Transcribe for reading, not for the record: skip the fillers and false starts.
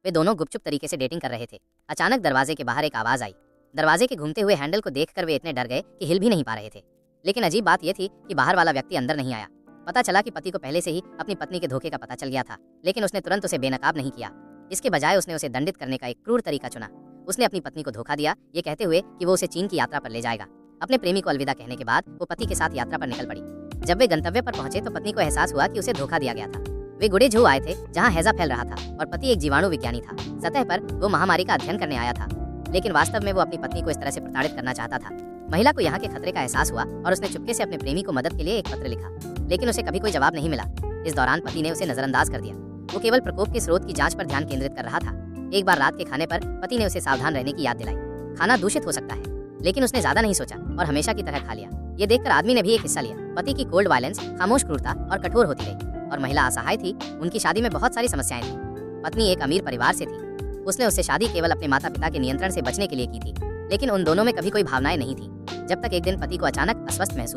वे दोनों गुपचुप तरीके से डेटिंग कर रहे थे। अचानक दरवाजे के बाहर एक आवाज आई। दरवाजे के घूमते हुए हैंडल को देखकर वे इतने डर गए कि हिल भी नहीं पा रहे थे। लेकिन अजीब बात यह थी कि बाहर वाला व्यक्ति अंदर नहीं आया। पता चला कि पति को पहले से ही अपनी पत्नी के धोखे का पता चल गया था, लेकिन उसने तुरंत उसे बेनकाब नहीं किया। इसके बजाय उसने उसे दंडित करने का एक क्रूर तरीका चुना। उसने अपनी पत्नी को धोखा दिया, ये कहते हुए कि वो उसे चीन की यात्रा पर ले जाएगा। अपने प्रेमी को अलविदा कहने के बाद वो पति के साथ यात्रा पर निकल पड़ी। जब वे गंतव्य पर पहुंचे तो पत्नी को एहसास हुआ कि उसे धोखा दिया गया था। वे गुडेझू आए थे जहां हैजा फैल रहा था और पति एक जीवाणु विज्ञानी था। सतह पर वो महामारी का अध्ययन करने आया था, लेकिन वास्तव में वो अपनी पत्नी को इस तरह से प्रताड़ित करना चाहता था। महिला को यहाँ के खतरे का एहसास हुआ और उसने चुपके से अपने प्रेमी को मदद के लिए एक पत्र लिखा, लेकिन उसे कभी कोई जवाब नहीं मिला। इस दौरान पति ने उसे नजरअंदाज कर दिया। वो केवल प्रकोप के स्रोत की जांच पर ध्यान केंद्रित कर रहा था। एक बार रात के खाने पर पति ने उसे सावधान रहने की याद दिलाई। खाना दूषित हो सकता है, लेकिन उसने ज्यादा नहीं सोचा और हमेशा की तरह खा लिया। ये देखकर आदमी ने भी एक हिस्सा लिया। पति की कोल्ड वायलेंस, खामोश क्रूरता और कठोर होती गई और महिला असहाय थी। उनकी शादी में बहुत सारी समस्याएं थी। पत्नी एक अमीर परिवार से थी। उसने उससे शादी केवल अपने माता पिता के नियंत्रण से बचने के लिए की थी, लेकिन उन दोनों में कभी कोई भावनाएं नहीं थी। जब तक एक दिन पति को अचानक अस्वस्थ महसूस